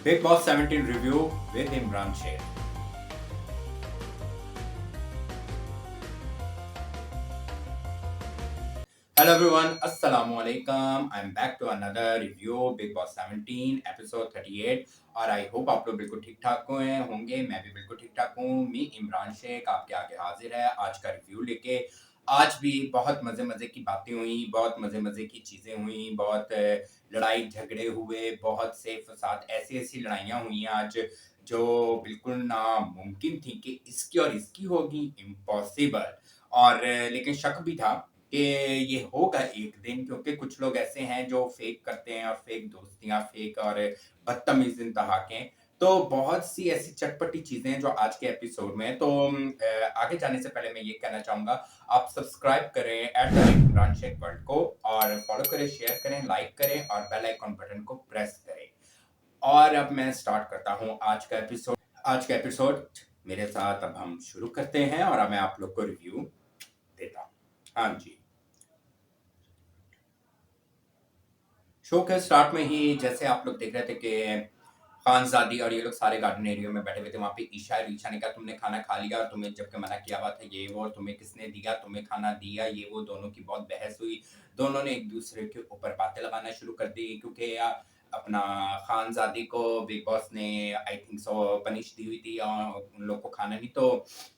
Big Boss 17 review with Imran Sheikh. Hello everyone, Assalamu alaikum. I'm back to another review Big Boss 17 episode 38 और I hope आप लोग बिल्कुल ठीक ठाक होंगे। मैं भी बिल्कुल ठीक ठाक हूँ। मैं इमरान शेख आपके आगे हाजिर है आज का रिव्यू लेके। आज भी बहुत मज़े मज़े की बातें हुई, बहुत मज़े मज़े की चीज़ें हुई, बहुत लड़ाई झगड़े हुए, बहुत से फसाद, ऐसी ऐसी लड़ाइयाँ हुई आज जो बिल्कुल नामुमकिन थी कि इसकी और इसकी होगी, इम्पॉसिबल। और लेकिन शक भी था कि ये होगा एक दिन, क्योंकि कुछ लोग ऐसे हैं जो फेक करते हैं और फेक दोस्तियां, फेक और बदतमीज इंतहा के। तो बहुत सी ऐसी चटपटी चीजें हैं जो आज के एपिसोड में हैं। तो आगे जाने से पहले मैं ये कहना चाहूंगा, आप सब्सक्राइब करें इमरान शेख वर्ल्ड को, और फॉलो करें, शेयर करें, लाइक करें और बेल आइकॉन बटन को प्रेस करें। और अब मैं स्टार्ट करता हूँ आज का एपिसोड मेरे साथ। अब हम शुरू करते हैं और अब मैं आप लोग को रिव्यू देता हूँ। हाँ जी, शो के स्टार्ट में ही जैसे आप लोग देख रहे थे कि खानजादी और ये लोग सारे गार्डन एरिया में बैठे हुए थे। वहाँ पे ईशा ने कहा तुमने खाना खा लिया, और तुम्हें जबकि मना किया हुआ था ये वो, तुम्हें किसने दिया, तुम्हें खाना दिया, ये वो। दोनों की बहुत बहस हुई। दोनों ने एक दूसरे के ऊपर बातें लगाना शुरू कर दी, क्योंकि अपना खानजादी को बिग बॉस ने आई थिंक सो पनिश दी हुई थी और उन लोग को खाना नहीं। तो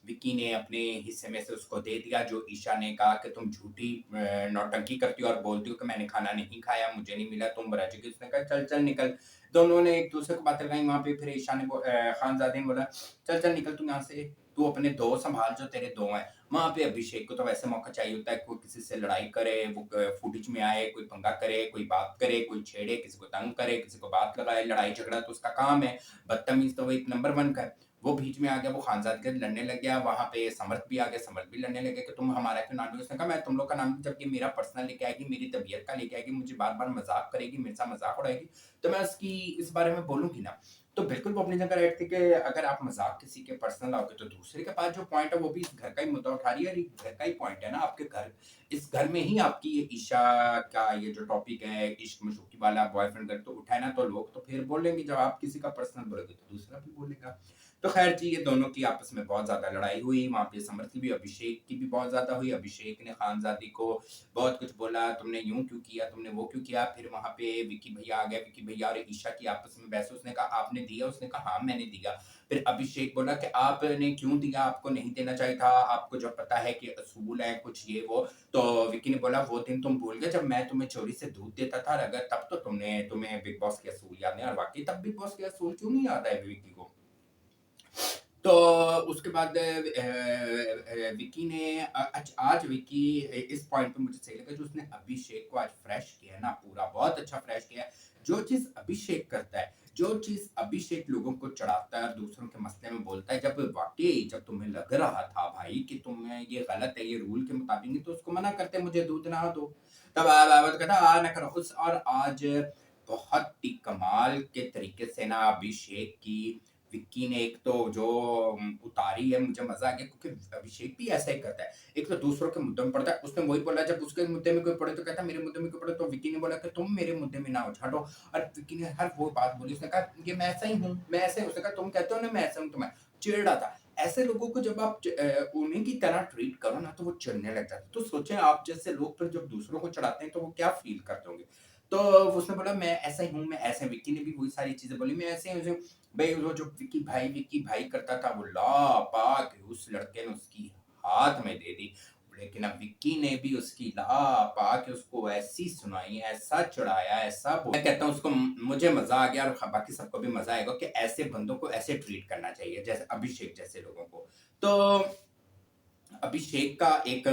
विक्की ने अपने हिस्से में से उसको दे दिया। जो ईशा ने कहा कि तुम झूठी नौटंकी करती हो और बोलती हो कि मैंने खाना नहीं खाया, मुझे नहीं मिला, तुम बराची की। उसने कहा चल चल निकल। दोनों ने एक दूसरे को बातें लगाई। वहां पे फिर ईशा ने खानजादे ने बोला चल चल निकल तुम यहाँ से, तू अपने दो संभाल जो तेरे दो हैं। वहां पे अभिषेक को तो वैसे मौका चाहिए होता है, कोई किसी से लड़ाई करे, वो फुटेज में आए, कोई पंगा करे, कोई बात करे, कोई छेड़े, किसी को तंग करे, किसी को बात लगाए। लड़ाई झगड़ा तो उसका काम है। बदतमीज तो वो एक नंबर वन का है। वो बीच में आ गया, वो खानजाद के लड़ने लग गया। वहां पे समर्थ भी आ गया, समर्थ भी लड़ने लगे कि तुम हमारा क्यों नाम। उसने कहा मैं तुम लोग का नाम, जब ये मेरा पर्सनल लेके आएगी, मेरी तबीयत का लेके आएगी, मुझे बार बार मजाक करेगी, मेरे साथ मजाक उड़ाएगी, तो मैं उसकी इस बारे में बोलूंगी ना। तो बिल्कुल वो अपनी जगह रहती कि अगर आप मजाक किसी के पर्सनल आओगे तो दूसरे के पास जो पॉइंट है वो भी इस घर का ही मुद्दा उठा रही है, और ये घर का ही पॉइंट है ना, आपके घर, इस घर में ही आपकी ये ईशा का ये जो टॉपिक है, इश्क मशूकी वाला, बॉयफ्रेंड घर तो उठाए ना, तो लोग तो फिर बोलेंगे। जब आप किसी का पर्सनल बोलोगे तो दूसरा भी बोलेगा। तो खैर जी, ये दोनों की आपस में बहुत ज्यादा लड़ाई हुई। वहां पे समर्थ की भी, अभिषेक की भी बहुत ज्यादा हुई। अभिषेक ने खानजादी को बहुत कुछ बोला, तुमने यूं क्यों किया, तुमने वो क्यों किया। फिर वहां पे विकी भैया आ गया। विकी भैया और ईशा की आपस में बहस। उसने कहा आपने दिया, उसने कहा हाँ मैंने दिया। फिर अभिषेक बोला कि आपने क्यों दिया, आपको नहीं देना चाहिए था, आपको जो पता है कि असूल है कुछ ये वो। तो विकी ने बोला वो दिन तुम भूल गए जब मैं तुम्हें चोरी से दूध देता था, अगर तब तो तुम्हें बिग बॉस के असूल याद नहीं। और वाकई तब बिग बॉस के असूल क्यों नहीं याद है विकी को। तो उसके बाद विकी ने आज विकी इस पॉइंट पे मुझे सही लगा, जो उसने अभिषेक को आज फ्रेश किया है ना, पूरा बहुत अच्छा फ्रेश किया है। जो चीज अभिषेक करता है, जो चीज अभिषेक लोगों को चढ़ाता है और दूसरों के मसले में बोलता है, जब वाकई जब तुम्हें लग रहा था भाई कि तुम्हें ये गलत है, ये रूल के मुताबिक नहीं, तो उसको मना करते मुझे दूध ना दो। तब आवाज कहता आ ना करो उस। और आज बहुत ही कमाल के तरीके से ना अभिषेक की विक्की ने एक तो जो उतारी है, मुझे मजा आ गया, क्योंकि अभिषेक भी ऐसा ही करता है। एक तो दूसरों के मुद्दे में पड़ता है। उसने वही बोला, जब उसके मुद्दे में कोई पड़े तो कहता है मेरे मुद्दे में क्यों पड़े। तो विक्की ने बोला कि तुम मेरे मुद्दे में ना हो, हटो। और विक्की ने हर वो बात बोली। उसने कहा ये मैं ऐसा ही हूँ, मैं ऐसे ही। उसने कहा तुम कहते हो ना मैं ऐसा हूँ, तुम्हें चिढ़ रहा था। ऐसे लोगों को जब आप उन्हीं की तरह ट्रीट करो ना, तो वो चिढ़ने लग जाते। तो सोचें आप जैसे लोग फिर जब दूसरों को चढ़ाते हैं तो वो क्या फील करते होंगे। तो उसने बोला मैं ऐसा ही हूँ, मैं ऐसे। विक्की ने भी वही सारी चीजें बोली, मैं ऐसे ही हूँ। भाई वो जो विक्की भाई करता था, वो ला पाक उस लड़के ने उसकी हाथ में दे दी। लेकिन अब विक्की ने भी उसकी ला पाक उसको ऐसी सुनाई, ऐसा चढ़ाया, ऐसा मैं कहता हूँ उसको, मुझे मजा आ गया और बाकी सबको भी मजा आएगा कि ऐसे बंदों को ऐसे ट्रीट करना चाहिए, जैसे अभिषेक जैसे लोगों को। तो अभिषेक का एक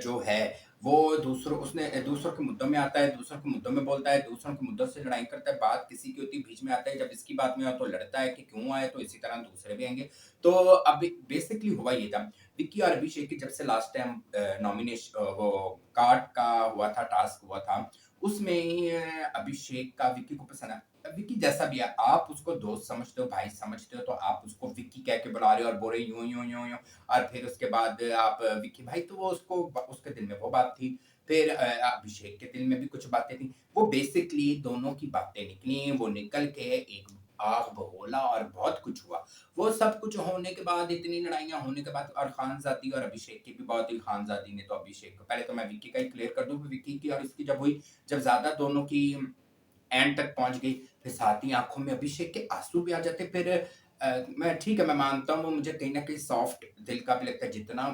जो है वो दूसरों के मुद्दों में आता है, दूसरों के मुद्दों में बोलता है, दूसरों के मुद्दों से लड़ाई करता है। बात किसी की होती है, बीच में आता है। जब इसकी बात में हो तो लड़ता है कि क्यों आए, तो इसी तरह दूसरे भी आएंगे। तो अब बेसिकली हुआ ये था, विक्की और अभिषेक की जब से लास्ट टाइम नॉमिनेशन वो कार्ड का हुआ था, टास्क हुआ था, उसमें अभिषेक का विक्की को पसंद है। विक्की जैसा भी है, आप उसको दोस्त समझते हो, भाई समझते हो, तो आप उसको विक्की कह के बुला रहे हो और बोल रहे यूं यूं यूं यूं। और फिर उसके बाद आप विक्की भाई, तो वो उसको उसके दिल में वो बात थी। फिर अभिषेक के दिल में भी कुछ बातें थी। वो बेसिकली दोनों की बातें निकली, वो निकल के एक आग बबूला और बहुत कुछ हुआ। वो सब कुछ होने के बाद, इतनी लड़ाइयाँ होने के बाद, और खानज़ादी और अभिषेक की भी बहुत हुई। खानज़ादी ने तो अभिषेक को, पहले तो मैं विक्की का ही क्लियर कर दूँ कि विक्की की और इसकी जब हुई, जब ज़्यादा दोनों की एंड तक पहुँच गई, फिर साथ ही आँखों में अभिषेक के आँसू भी आ जाते। फिर मैं ठीक है, मैं मानता हूँ वो मुझे कहीं न कहीं सॉफ्ट दिल का भी लगता है, जितना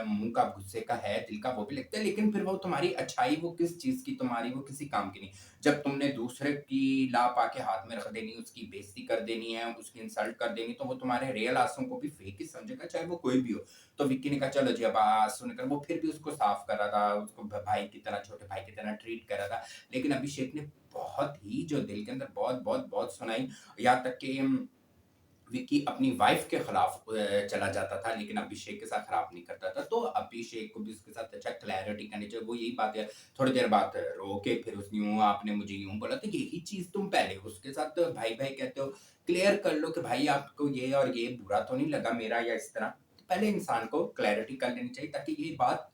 मुँह का गुस्से का है, दिल का वो भी लगता है, लेकिन फिर वो तुम्हारी अच्छाई वो किस चीज़ की तुम्हारी, वो किसी काम की नहीं। जब तुमने दूसरे की लात आके हाथ में रख देनी, उसकी बेइज़्ज़ती कर देनी है, उसकी इंसल्ट कर देनी, तो वो तुम्हारे रियल आँसुओं को भी फेक ही समझेगा, चाहे वो कोई भी हो। तो विक्की ने कहा चलो जी अब आँसू निकल, वो फिर भी उसको साफ कर रहा था, उसको भाई की तरह, छोटे भाई की तरह ट्रीट कर रहा था। लेकिन अभिषेक ने बहुत ही जो दिल के अंदर बहुत, बहुत, बहुत सुनाई, यहाँ तक कि विक्की अपनी वाइफ के खिलाफ चला जाता था, लेकिन अभिषेक के साथ खराब नहीं करता था। तो अभिषेक को भी उसके साथ अच्छा क्लैरिटी करनी चाहिए। वो यही बात है, थोड़ी देर बाद रो के फिर उसने यूँ आपने मुझे यूँ बोला, तो यही चीज़ तुम पहले उसके साथ भाई-भाई कहते हो, क्लियर कर लो कि भाई आपको ये और ये बुरा तो नहीं लगा मेरा या इस तरह। तो पहले इंसान को क्लैरिटी कर लेनी चाहिए, ताकि ये बात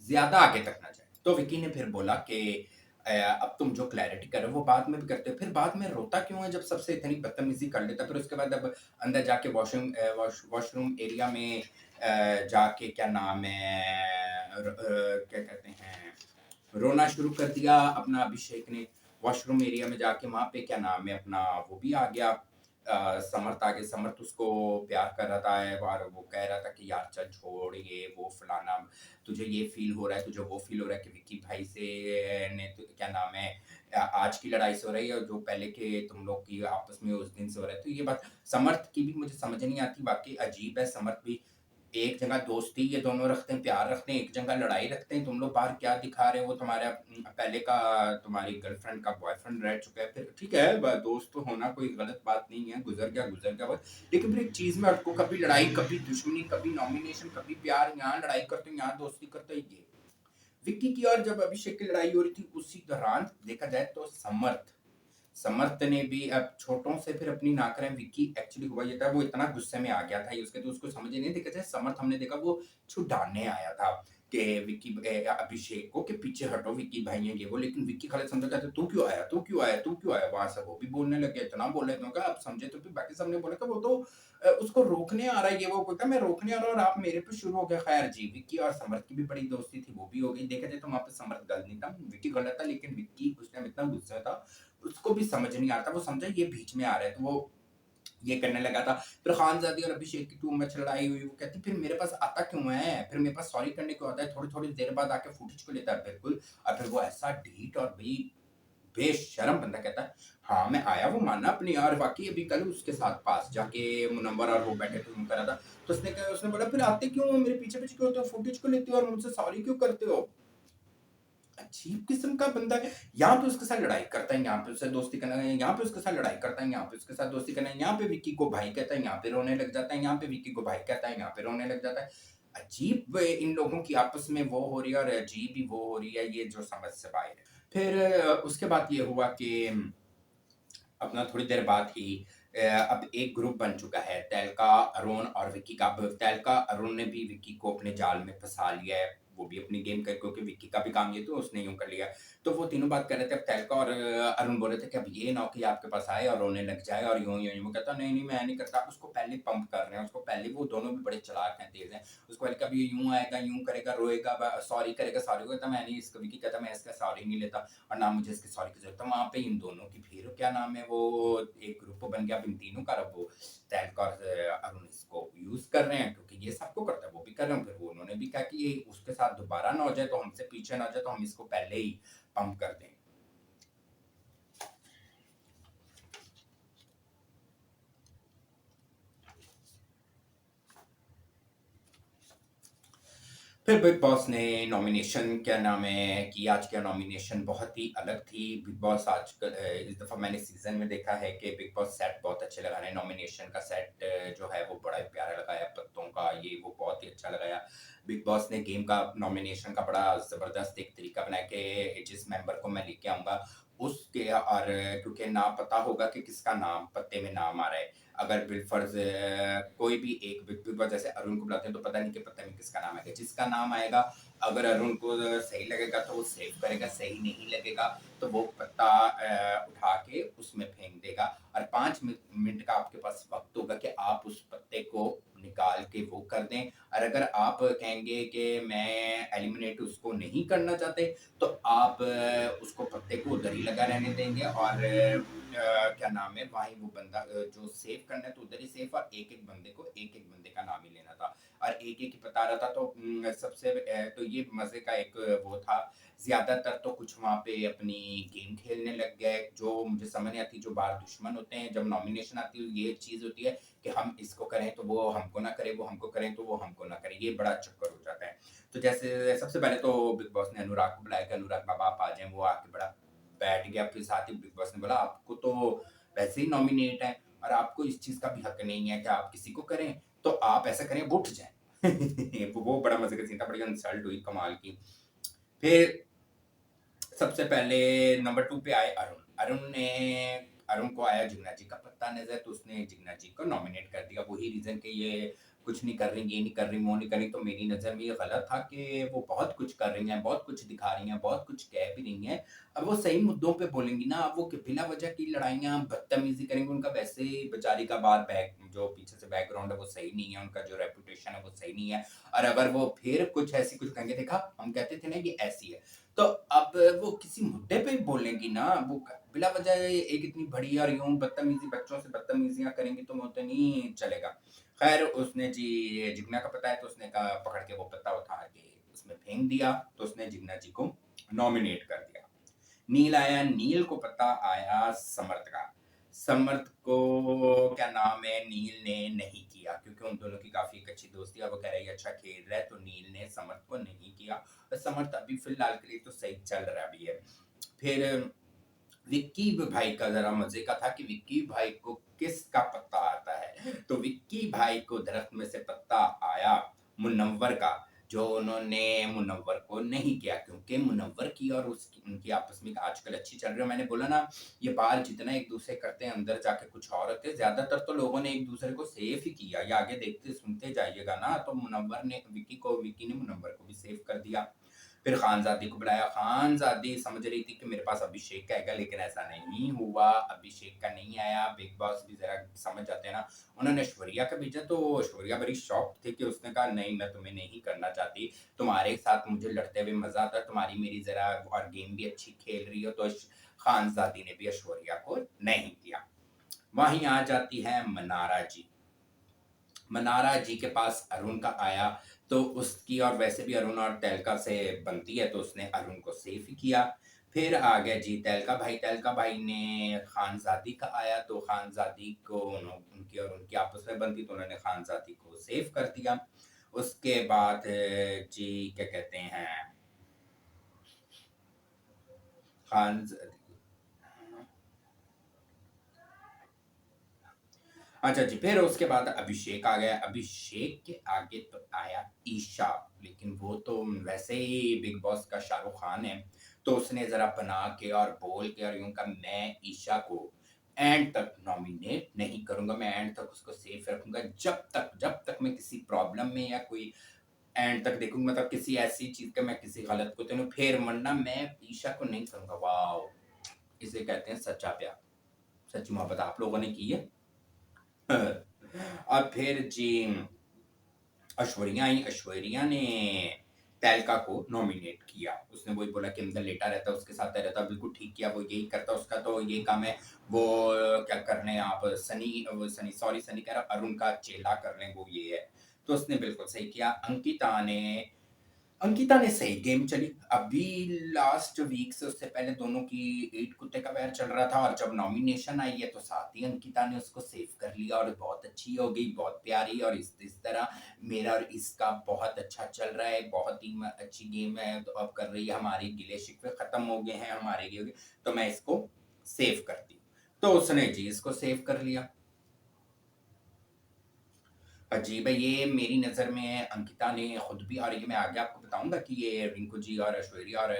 ज़्यादा आगे तक ना जाए। तो विकी ने फिर बोला कि अब तुम जो क्लैरिटी कर रहे हो वो बाद में भी करते हो, फिर बाद में रोता क्यों है जब सबसे इतनी बदतमीज़ी कर लेता है? फिर उसके बाद अब अंदर जाके वॉशरूम एरिया में जाके क्या नाम है, क्या कहते हैं, रोना शुरू कर दिया अपना अभिषेक ने। वॉशरूम एरिया में जाके वहाँ पे क्या नाम है अपना, वो भी आ गया, समर्थ आ गया। समर्थ उसको प्यार कर रहा था और वो कह रहा था कि यार चल छोड़ ये वो फलाना, तुझे ये फ़ील हो रहा है, तुझे वो फ़ील हो रहा है कि विक्की भाई से ने तो क्या नाम है, आज की लड़ाई से हो रही है और जो पहले के तुम लोग की आपस में उस दिन से हो रहा है। तो ये बात समर्थ की भी मुझे समझ नहीं आती, वाक़ई अजीब है। समर्थ भी एक जगह दोस्ती ये दोनों रखते हैं, प्यार रखते हैं, एक जगह लड़ाई रखते हैं। तुम लोग बाहर क्या दिखा रहे हो? वो तुम्हारा पहले का तुम्हारी गर्लफ्रेंड का बॉयफ्रेंड रह चुका है। फिर ठीक है, ब दोस्त तो होना कोई गलत बात नहीं है, गुज़र गया वक़्त। लेकिन फिर एक चीज़ में अटको, कभी लड़ाई, कभी दुश्मनी, कभी नॉमिनेशन, कभी प्यार, यहाँ लड़ाई करते हो, यहाँ दोस्ती करते हो, ये। विक्की की और जब अभिषेक की लड़ाई हो रही थी, उसी दौरान देखा जाए तो समर्थ ने भी अब छोटों से फिर अपनी नाक विक्की एक्चुअली हुआ ये था, वो इतना गुस्से में आ गया था, ये उसके तो उसको समझ ही नहीं देखा जाए। समर्थ हमने देखा वो छुड़ाने आया था कि विक्की अभिषेक को कि पीछे हटो, विक्की भाई हैं ये वो, लेकिन विक्की खाली समझा कहते तू क्यों आया, तू क्यों आया, तू क्यों आया? वहां से वो भी बोलने लगे, इतना बोले तो कहा अब समझे, तो फिर बाकी सबने बोला कि वो तो उसको रोकने आ रहा है, ये वो कहता मैं रोकने आ रहा हूँ और आप मेरे पे शुरू हो गए। खैर जी, विक्की और समर्थ की भी बड़ी दोस्ती थी, वो भी हो गई। देखा जाए तो वहां पे समर्थ गलत नहीं था, विक्की गलत था, लेकिन विक्की उस टाइम इतना गुस्सा था, उसको भी समझ नहीं आता, वो समझा ये बीच में आ रहा है, तो वो ये करने लगा था। फिर खानज़ादी और अभिषेक की टू मच लड़ाई हुई, वो कहती फिर मेरे पास आता क्यों है? फिर मेरे पास सॉरी करने क्यों आता है? थोड़ी-थोड़ी देर बाद आके फुटेज को लेता है, बिल्कुल। और फिर वो ऐसा ढीठ और बेशर्म बंदा कहता है, हाँ, मैं आया, वो माना अपनी, और वाक़ई अभी कल उसके साथ पास जाके मुनव्वर और वो बैठे थे, उनका रहा था। तो उसने बोला फिर आते क्यों हो? मेरे पीछे-पीछे क्यों होते हो? फुटेज को लेते हो और मुझसे सॉरी क्यों करते हो? अजीब किस्म का बंदा है। यहाँ पे उसके साथ लड़ाई करता है, यहाँ पे उससे दोस्ती करना है, यहाँ पे उसके साथ लड़ाई करता है, यहाँ पे उसके साथ दोस्ती करना है, यहाँ पे विक्की को भाई कहता है, यहाँ पे रोने लग जाता है, यहाँ पे विक्की को भाई कहता है, यहाँ पे रोने लग जाता है। अजीब इन लोगों की आपस में वो हो रही है और अजीब ही वो हो रही है, ये जो समझ से बाहर है। फिर उसके बाद ये हुआ कि अपना थोड़ी देर बाद ही अब एक ग्रुप बन चुका है, तहलका, अरुण और विक्की का। अब तहलका, अरुण ने भी विक्की को अपने जाल में फँसा लिया है, वो भी अपनी गेम कर, क्योंकि विक्की का भी काम ये तो उसने यूँ कर लिया। तो वो तीनों बात कर रहे थे, अब तहलका और अरुण बोल रहे थे कि अब ये ना हो कि आपके पास आए और रोने लग जाए और यूँ-यूँ। वो कहता नहीं, नहीं मैं नहीं करता, उसको पहले पंप कर रहे हैं, उसको पहले, वो दोनों भी बड़े चालाक हैं, तेज़ हैं। उसको पहले कभी यूँ आएगा, यूँ करेगा, रोएगा, सॉरी करेगा, सॉरी कहता मैं नहीं, इसका विक्की कहता मैं इसका सॉरी नहीं लेता और ना मुझे इसकी सॉरी की ज़रूरत है। वहाँ पे इन दोनों की फिर क्या नाम है वो एक ग्रुप बन गया, अब इन तीनों का, अब वो तहलका और अरुण इसको यूज़ कर रहे हैं, क्योंकि ये सबको करता है, वो भी कर रहे हैं। फिर वो उन्होंने भी कहा कि ये उसके साथ दोबारा ना हो जाए, तो हमसे पीछे ना हो जाए, तो हम इसको पहले ही पंप कर दें। फिर बिग बॉस ने नॉमिनेशन क्या नाम है कि आज का नॉमिनेशन बहुत ही अलग थी। बिग बॉस आजकल इस दफ़ा मैंने सीज़न में देखा है कि बिग बॉस सेट बहुत अच्छे लगा रहे हैं। नॉमिनेशन का सेट जो है वो बड़ा ही प्यारा लगाया, पत्तों का ये वो बहुत ही अच्छा लगाया। बिग बॉस ने गेम का नॉमिनेशन का बड़ा ज़बरदस्त एक तरीका बनाया कि जिस मेंबर को मैं लेके आऊँगा उसके और क्योंकि ना पता होगा कि किसका नाम पत्ते में नाम आ रहा है। अगर बिलफ़र्ज़ कोई भी एक बिग बॉस जैसे अरुण को बुलाते हैं तो पता नहीं कि पत्ते में किसका नाम आएगा। जिसका नाम आएगा अगर अरुण को सही लगेगा तो वो सेव करेगा, सही नहीं लगेगा तो वो पत्ता उठा के उसमें फेंक देगा और 5 मिनट का आपके पास वक़्त होगा कि आप उस पत्ते को निकाल के वो कर दें और अगर आप कहेंगे कि मैं एलिमिनेट उसको नहीं करना चाहते तो आप उसको पत्ते को उधर ही लगा रहने देंगे और क्या नाम है वहीं वो बंदा जो सेव करना है तो उधर ही सेव और एक-एक बंदे को एक-एक बंदे का नाम ही लेना था और एक-एक ही बता रहा था तो सबसे तो ये मज़े का एक वो था। ज़्यादातर तो कुछ वहाँ पे अपनी गेम खेलने लग गए, जो मुझे समझ नहीं आती, जो बाहर दुश्मन होते हैं, जब नॉमिनेशन आती है, ये एक चीज़ होती है कि हम इसको करें तो वो हमको ना करे, वो हमको करें तो वो हमको ना करे, ये बड़ा चक्कर हो जाता है। तो जैसे सबसे पहले तो बिग बॉस ने अनुराग को बुलाया कि अनुराग बाबा आप आ जाएँ, वो आके बड़ा बैठ गया, फिर साथ ही बिग बॉस ने बोला आपको तो वैसे ही नॉमिनेट हैं और आपको इस चीज़ का भी हक नहीं है कि आप किसी को करें, तो आप ऐसा करें, वो उठ जाएँ। वो बड़ा मज़े का सीन था, बड़ी इंसल्ट हुई कमाल की। फिर सबसे पहले नंबर 2 पे आए अरुण। अरुण को आया जिग्ना जी का पत्ता नज़र तो उसने जिग्ना जी को नॉमिनेट कर दिया। वही रीज़न कि ये कुछ नहीं कर रही, ये नहीं कर रही, वो नहीं कर रही, तो मेरी नज़र में ये गलत था कि वो बहुत कुछ कर रही हैं, बहुत कुछ दिखा रही हैं, बहुत कुछ कह भी रही हैं। अब वो सही मुद्दों पे बोलेंगी ना, अब वो बिना वजह की लड़ाइयाँ, बदतमीज़ी करेंगी, उनका वैसे ही बेचारी का बात जो पीछे से बैकग्राउंड है वो सही नहीं है, उनका जो रेपुटेशन है वो सही नहीं है। और अगर वो फिर कुछ ऐसी कुछ कहेंगे, देखा हम कहते थे ना ये ऐसी है। तो अब वो किसी मुद्दे पे बोलेंगी ना, वो बिला वजह एक इतनी बड़ी और यूँ बदतमीज़ी बच्चों से बदतमीज़ियाँ करेंगी तो वो तो नहीं चलेगा। ख़ैर उसने जी जिग्ना का पता है तो उसने कहा पकड़ के वो पत्ता उठा के उसमें फेंक दिया, तो उसने जिग्ना जी को नॉमिनेट कर दिया। नील आया, नील को पता आया समर्थ का। समर्थ को क्या नाम है नील ने नहीं किया क्योंकि उन दोनों की काफ़ी एक अच्छी दोस्ती है, वो कह रहा है ये अच्छा खेल रहा है तो नील ने समर्थ को नहीं किया। और समर्थ अभी फ़िलहाल के लिए तो सही चल रहा भी है। फिर विक्की भाई का ज़रा मज़े का था कि विक्की भाई को किसका पत्ता आता है, तो विक्की भाई को दरख्त में से पत्ता आया मुनव्वर का, जो उन्होंने मुनव्वर को नहीं किया क्योंकि मुनव्वर की और उसकी उनकी आपस में आजकल अच्छी चल रही है। मैंने बोला ना, ये बाहर जितना एक-दूसरे करते हैं, अंदर जाके कुछ और होते हैं। ज़्यादातर तो लोगों ने एक-दूसरे को सेफ ही किया, ये आगे देखते सुनते जाइएगा ना, तो विक्की ने मुनव्वर को भी सेफ कर दिया। फिर खानज़ादी को बुलाया, खानज़ादी समझ रही थी कि मेरे पास अभिषेक आएगा लेकिन ऐसा नहीं हुआ, अभिषेक का नहीं आया, बिग बॉस भी ज़रा समझ जाते हैं ना। उन्होंने ऐश्वर्या का भेजा तो ऐश्वर्या बड़ी शॉक्ड थी कि उसने कहा नहीं मैं तुम्हें नहीं करना चाहती, तुम्हारे साथ मुझे लड़ते हुए मज़ा आता है, तुम्हारी मेरी ज़रा और गेम भी अच्छी खेल रही हो, तो खानज़ादी ने भी ऐश्वर्या को नहीं किया। वहीं आ जाती है मनारा जी। मनारा जी के पास अरुण का आया, तो उसकी और वैसे भी अरुण और तहलका से बनती है, तो उसने अरुण को सेफ ही किया। फिर आ गया जी तहलका भाई ने खानज़ादी का आया, तो खानज़ादी को उनकी और उनकी आपस में बनती, तो उन्होंने खानज़ादी को सेफ कर दिया। उसके बाद जी क्या कहते हैं खानज़ अच्छा जी, फिर उसके बाद अभिषेक आ गया, अभिषेक के आगे तो आया ईशा, लेकिन वो तो वैसे ही बिग बॉस का शाहरुख खान है, तो उसने ज़रा बना के और बोल के और यूँ कहा मैं ईशा को एंड तक नॉमिनेट नहीं करूँगा, मैं एंड तक उसको सेफ रखूँगा जब तक मैं किसी प्रॉब्लम में या कोई एंड तक देखूँगा मतलब किसी ऐसी चीज़ का मैं किसी गलत को तो नहीं फिर वरना मैं ईशा को नहीं करूँगा, वॉव! इसे कहते हैं सच्चा प्यार, सच्ची मोहब्बत आप लोगों ने की है? और फिर जी ऐश्वर्या आई, ऐश्वर्या ने तहलका को नॉमिनेट किया। उसने वही बोला कि अंदर लेटा रहता है, उसके साथ रहता है, बिल्कुल ठीक किया, वो यही करता है, उसका तो ये काम है, वो क्या कर रहे हैं आप सनी कह रहा अरुण का चेला कर लें, वो ये है। तो उसने बिल्कुल सही किया। अंकिता ने सही गेम चली। अभी लास्ट वीक से उससे पहले दोनों की ईंट कुत्ते का वैर चल रहा था और जब नॉमिनेशन आई है तो साथ ही अंकिता ने उसको सेव कर लिया और बहुत अच्छी हो गई, बहुत प्यारी और इस तरह मेरा और इसका बहुत अच्छा चल रहा है, बहुत ही अच्छी गेम है तो अब कर रही है, हमारे गिले-शिकवे खत्म हो गए हैं, हमारे ये हो गए, तो मैं इसको सेव करती हूँ। तो उसने जी इसको सेव कर लिया। अजीब है ये मेरी नज़र में अंकिता ने खुद भी और ये मैं आगे आपको बताऊँगा कि ये रिंकू जी और ऐश्वर्या और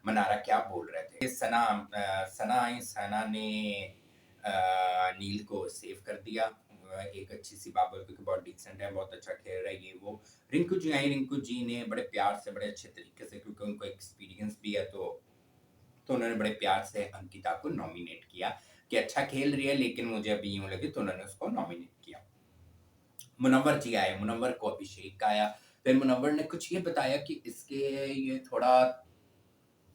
मनारा क्या बोल रहे थे। सना ने नील को सेव कर दिया। एक अच्छी-सी बात क्योंकि बहुत डिसेंट है, बहुत अच्छा खेल रहा है ये वो। रिंकू जी आई, रिंकू जी ने बड़े प्यार से, बड़े अच्छे तरीके से क्योंकि उनको एक्सपीरियंस भी है तो उन्होंने बड़े प्यार से अंकिता को नॉमिनेट किया कि अच्छा खेल रही है लेकिन मुझे अभी यूँ लगे तो उन्होंने उसको नॉमिनेट किया। मुनव्वर जी आए, मुनव्वर को अभिषेक का आया। फिर मुनव्वर ने कुछ ये बताया कि इसके ये थोड़ा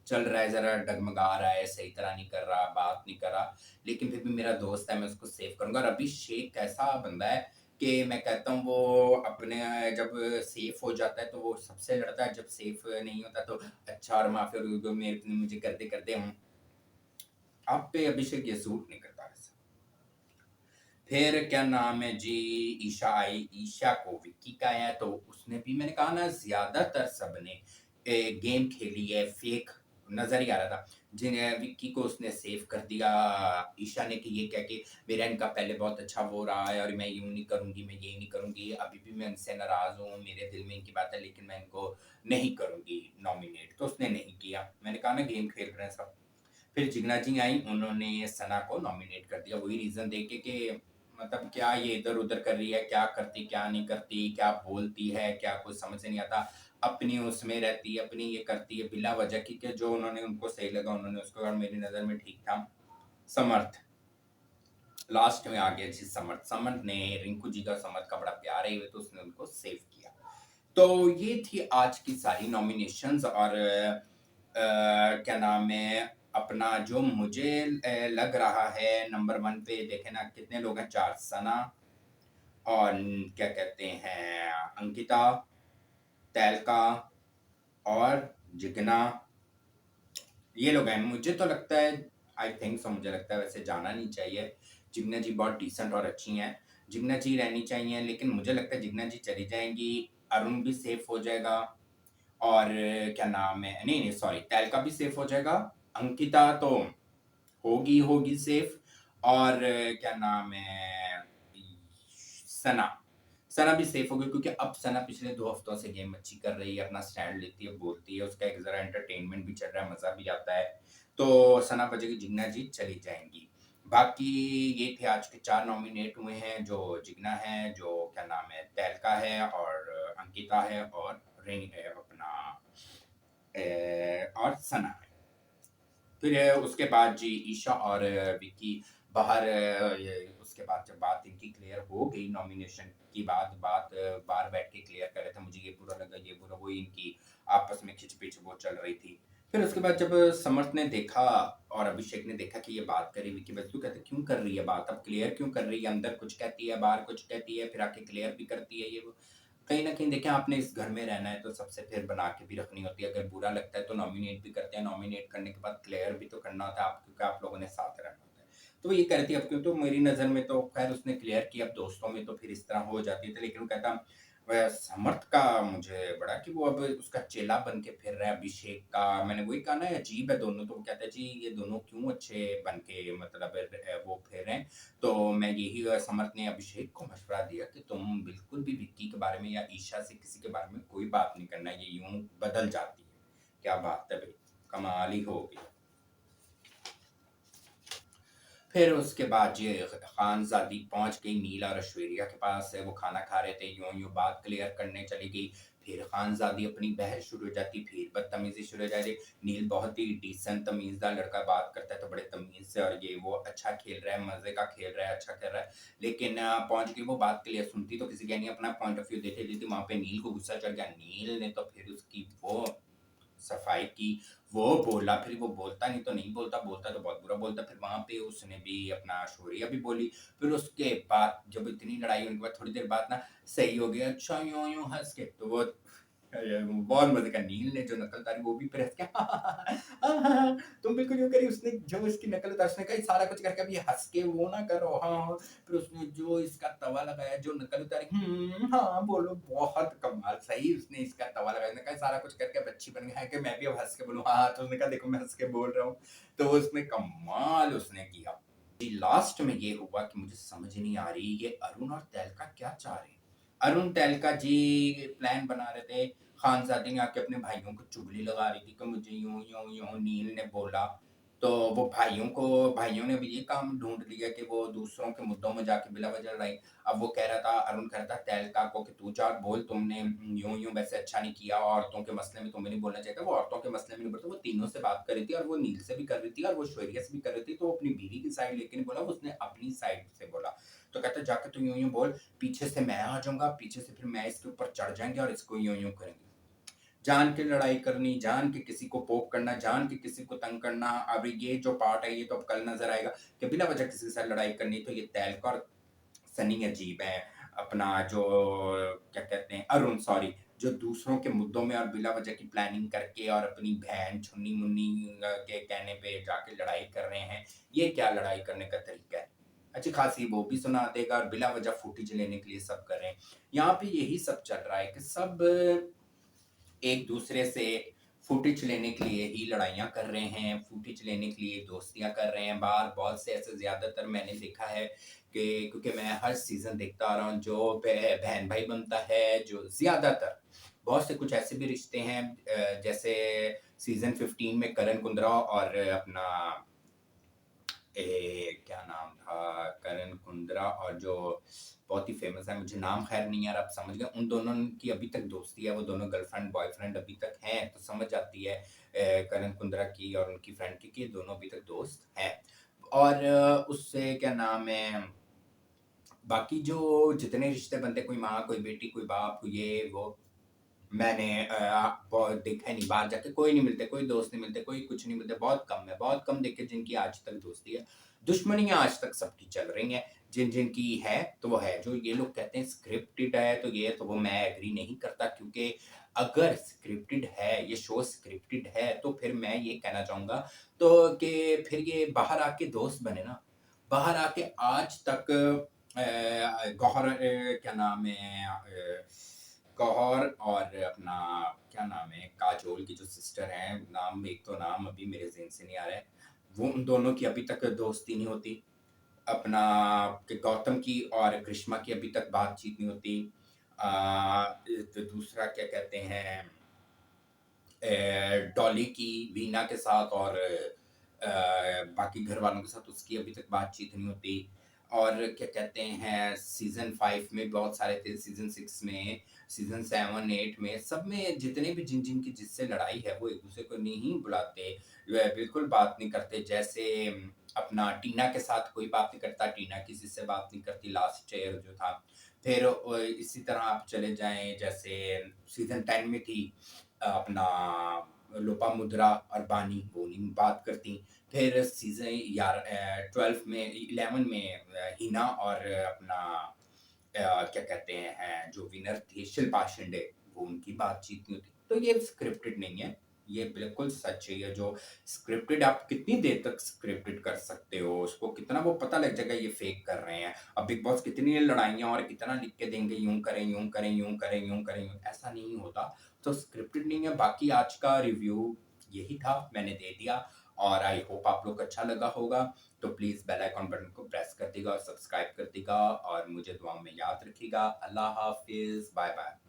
चल रहा है, ज़रा डगमगा रहा है, सही तरह नहीं कर रहा, बात नहीं कर रहा, लेकिन फिर भी मेरा दोस्त है, मैं उसको सेव करूँगा। और अभिषेक ऐसा बंदा है कि मैं कहता हूँ वो अपने जब सेफ हो जाता है तो वो सबसे लड़ता है, जब सेफ नहीं होता तो अच्छा और माफ़ी और मेरे मुझे कर दे आप पे अभिषेक ये सूट नहीं करता वैसे। फिर क्या नाम है जी, ईशा आई, ईशा को विक्की का आया तो उसने भी मैंने कहा ना ज़्यादातर सबने गेम खेली है, फेक नज़र ही आ रहा था। जिन्हें विक्की को उसने सेव कर दिया ईशा ने कि ये कह के मेरा इनका पहले बहुत अच्छा वो रहा है और मैं यूँ नहीं करूँगी, मैं ये नहीं करूँगी, अभी भी मैं इनसे नाराज़ हूँ, मेरे दिल में इनकी बात है लेकिन मैं इनको नहीं करूँगी नॉमिनेट, तो उसने नहीं किया। मैंने कहा ना गेम खेल रहे हैं सब। फिर जिग्ना जी आई, उन्होंने सना को नॉमिनेट कर दिया वही रीज़न देके कि मतलब क्या ये इधर-उधर कर रही है, क्या करती, क्या नहीं करती, क्या बोलती है, क्या कुछ समझ से नहीं आता। अपनी उसमें रहती है, अपनी ये करती है बिला वजह की कि जो उन्होंने उनको सही लगा उन्होंने उसको और मेरी नज़र में ठीक था। समर्थ, लास्ट में आ गया जी समर्थ। समर्थ ने रिंकू जी का समर्थ का बड़ा प्यार है तो उसने उनको सेव किया। तो ये थी आज की सारी नॉमिनेशंस और क्या नाम है अपना जो मुझे लग रहा है नंबर 1 पे देखे ना कितने लोग हैं 4 सना और क्या कहते हैं अंकिता, तैलका और जिग्ना ये लोग हैं। मुझे तो लगता है आई थिंक सो मुझे लगता है वैसे जाना नहीं चाहिए। जिग्ना जी बहुत डिसेंट और अच्छी हैं। जिग्ना जी रहनी चाहिए लेकिन मुझे लगता है जिग्ना जी चली जाएँगी, अरुण भी सेफ हो जाएगा और क्या नाम है नहीं सॉरी तैलका भी सेफ हो जाएगा, अंकिता तो होगी सेफ और क्या नाम है सना सना भी सेफ होगी क्योंकि अब सना पिछले 2 हफ्तों से गेम अच्छी कर रही है, अपना स्टैंड लेती है, बोलती है, उसका एक ज़रा एंटरटेनमेंट भी चल रहा है, मज़ा भी आता है। तो सना बचेगी, जिग्ना जी चली जाएँगी। बाकी ये थे आज के 4 नॉमिनेट हुए हैं, जो जिग्ना है, जो क्या नाम है, तैलका है और अंकिता है और रिंग है अपना और सना है। फिर उसके बाद जी ईशा और विक्की बाहर ये उसके बाद जब बात इनकी क्लियर हो गई नॉमिनेशन की बात बाहर बैठ के क्लियर कर रहे थे, मुझे ये बुरा लगा, ये बुरा वही इनकी आपस में खिच-पिच वो चल रही थी। फिर उसके बाद जब समर्थ ने देखा और अभिषेक ने देखा कि ये बात कर रही विक्की बस कहते क्यों कर रही है बात? अब क्लियर क्यों कर रही है? अंदर कुछ कहती है, बाहर कुछ कहती है, फिर आके क्लियर भी करती है ये वो। कहीं न कहीं देखिए आपने इस घर में रहना है तो सबसे फिर बना के भी रखनी होती है। अगर बुरा लगता है तो नॉमिनेट भी करते हैं, नॉमिनेट करने के बाद क्लियर भी तो करना होता है आप क्योंकि आप लोगों ने साथ रहना होता है। तो वो ये कह रही थी अब क्यों तो मेरी नज़र में तो ख़ैर उसने क्लियर किया, अब दोस्तों में तो फिर इस तरह हो जाती थी लेकिन वो कहता समर्थ का मुझे बड़ा कि वो अब उसका चेला बन के फिर रहा है अभिषेक का। मैंने वही कहा ना अजीब है दोनों, तो वो कहता है जी ये दोनों क्यों अच्छे बन के मतलब वो फिर रहे हैं। तो मैं यही समर्थ ने अभिषेक को मशवरा दिया कि तुम बिल्कुल भी विक्की के बारे में या ईशा से किसी के बारे में कोई बात नहीं करना, ये यूँ बदल जाती है। क्या बात है भई, कमाल ही हो गई। फिर उसके बाद ये खानज़ादी पहुँच गई नील और ऐश्वर्या के पास, वो खाना खा रहे थे, यूँ-यूँ बात क्लियर करने चली गई। फिर खानज़ादी अपनी बहस शुरू हो जाती, फिर बदतमीज़ी शुरू हो जाती। नील बहुत ही डिसेंट तमीज़दार लड़का बात करता है तो बड़े तमीज़ से और ये वो अच्छा खेल रहा है, मज़े का खेल रहा है, अच्छा कर रहा है। लेकिन पहुँच गई वो बात क्लियर सुनती तो किसी का नहीं, अपना पॉइंट ऑफ व्यू देते-देते वहाँ पे नील को गुस्सा चढ़ गया। नील ने तो फिर उसकी वो सफाई की, वो बोला, फिर वो बोलता नहीं तो नहीं बोलता, बोलता तो बहुत बुरा बोलता, फिर वहाँ पे उसने भी अपना शौर्य भी बोली, फिर उसके बाद जब इतनी लड़ाई होने के बाद थोड़ी देर बाद ना सही हो गया, अच्छा यूँ-यूँ हँस के, तो वो बहुत मज़े का नील ने जो नकल उतारी वो भी फिर हँस के तुम बिल्कुल यूँ करी, उसने जो इसकी नकल उतारी उसने कहा ये सारा कुछ करके अब ये हँस के वो ना करो, हाँ। फिर उसने जो इसका तवा लगाया, जो नकल उतारी, हाँ, बोलो बहुत कमाल, सही उसने इसका तवा लगाया, उसने कहा सारा कुछ करके अब अच्छी बन गया है कि मैं भी अब हँस के बोलूँ, हाँ, तो उसने कहा देखो मैं हँस के बोल रहा हूँ, तो उसने कमाल उसने किया। जी, लास्ट में ये हुआ कि मुझे समझ नहीं आ रही ये अरुण और तैलका क्या चाह रहे हैं? अरुण तेलका जी प्लान बना रहे थे, खानज़ादी ने आके अपने भाइयों को चुगली लगा रही थी कि मुझे यूँ, यूँ, यूँ नील ने बोला। तो वो भाइयों ने भी ये काम ढूँढ लिया कि वो दूसरों के मुद्दों में जाके बिला वजह लड़ाई। अब वो कह रहा था, अरुण कह रहा था तेलका को कि तू जा बोल, तुमने यूँ, यूँ वैसे अच्छा नहीं किया, औरतों के मसले में तुम्हें नहीं बोलना चाहिए था। वो औरतों के मसले में नहीं बोलता, वो तीनों से बात कर रही थी और वो नील से भी कर रही थी और वो श्वेरिया से भी कर रही थी। तो वो अपनी बीवी की साइड लेके नहीं बोला, वो उसने अपनी साइड से बोला। तो कहता है जाके तू यूँ, यूँ बोल, पीछे से मैं आ जाऊँगा, पीछे से फिर मैं इसके ऊपर चढ़ जाएँगे और इसको यूँ, यूँ करेंगे। जान के लड़ाई करनी, जान के किसी को पोक करना, जान के किसी को तंग करना। अब ये जो पार्ट है ये तो अब कल नज़र आएगा कि बिना वजह किसी के साथ लड़ाई करनी। तो ये तहलका और सनी अजीब है। अपना जो क्या कहते हैं अरुण सॉरी, जो दूसरों के मुद्दों में और बिला वजह की प्लानिंग करके और अपनी बहन छुन्नी-मुन्नी के कहने पे जाके लड़ाई कर रहे हैं। ये क्या लड़ाई करने का तरीका है? अच्छी खासी वो भी सुना देगा और बिला वजह फुटेज लेने के लिए सब कर रहे हैं। यहाँ पे यही सब चल रहा है कि सब एक दूसरे से फुटेज लेने के लिए ही लड़ाइयाँ कर रहे हैं, फुटेज लेने के लिए दोस्तियाँ कर रहे हैं बाहर। बहुत से ऐसे ज़्यादातर मैंने देखा है कि क्योंकि मैं हर सीज़न देखता आ रहा हूँ, जो बहन-भाई बनता है, जो ज़्यादातर बहुत से कुछ ऐसे भी रिश्ते हैं जैसे सीज़न 15 में करण कुंद्रा और अपना क्या नाम था? करण कुंद्रा और जो बहुत ही फ़ेमस है, मुझे नाम ख़ैर नहीं आ रहा, आप समझ गए। उन दोनों की अभी तक दोस्ती है, वो दोनों गर्लफ्रेंड बॉयफ्रेंड अभी तक हैं, तो समझ आती है करण कुंद्रा की और उनकी फ्रेंड की कि दोनों अभी तक दोस्त हैं। और उससे क्या नाम है, बाकी जो जितने रिश्ते बनते हैं, कोई माँ, कोई बेटी, कोई बाप, कोई ये वो, मैंने बहुत देखा नहीं, बाहर जाके कोई नहीं मिलते, कोई दोस्त नहीं मिलते, कोई कुछ नहीं मिलते, बहुत कम है, बहुत कम देखे जिनकी आज तक दोस्ती है। दुश्मनियाँ आज तक सबकी चल रही हैं, जिनकी है तो वो है। जो ये लोग कहते हैं स्क्रिप्टेड है, तो ये तो वो मैं एग्री नहीं करता, क्योंकि अगर स्क्रिप्टेड है, ये शो स्क्रिप्टेड है, तो फिर मैं ये कहना चाहूँगा तो कि फिर ये बाहर आके दोस्त बने ना। बाहर आके आज तक गौहर क्या नाम है गौहर और अपना क्या नाम है काजोल की जो सिस्टर हैं, नाम एक तो नाम अभी मेरे ज़हन से नहीं आ रहा है, वो उन दोनों की अभी तक दोस्ती नहीं होती। अपना कि गौतम की और करिश्मा की अभी तक बातचीत नहीं होती। तो दूसरा क्या कहते हैं डॉली की वीना के साथ और बाकी घर वालों के साथ उसकी अभी तक बातचीत नहीं होती। और क्या कहते हैं सीज़न 5 में बहुत सारे थे, सीज़न 6 में, सीज़न 7, 8 में, सब में जितने भी जिन-जिन की जिससे लड़ाई है, वो एक-दूसरे को नहीं बुलाते, वे बिल्कुल बात नहीं करते। जैसे अपना टीना के साथ कोई बात नहीं करता, टीना किसी से बात नहीं करती लास्ट ईयर जो था। फिर इसी तरह आप चले जाएँ, जैसे सीज़न 10 में थी अपना लोपामुद्रा और बानी, वो नहीं बात करती। फिर सीज़न 12 में 11 में हिना और अपना क्या कहते हैं जो विनर थी शिल्पा शिंदे, वो उनकी बातचीत नहीं होती। तो ये स्क्रिप्टेड नहीं है, ये बिल्कुल सच है। ये जो स्क्रिप्टेड, आप कितनी देर तक स्क्रिप्टेड कर सकते हो? उसको कितना वो पता लग जाएगा ये फेक कर रहे हैं। अब बिग बॉस कितनी लड़ाइयाँ और कितना लिख के देंगे, यूँ करें, यूँ करें, यूँ करें, यूँ करें, ऐसा नहीं होता। तो स्क्रिप्टेड नहीं है। बाकी आज का रिव्यू यही था, मैंने दे दिया और आई होप आप लोग को अच्छा लगा होगा। तो प्लीज़ बेल आइकॉन बटन को प्रेस कर देगा और सब्सक्राइब कर देगा और मुझे दुआओं में याद रखिएगा। अल्लाह हाफ़िज़, बाय बाय।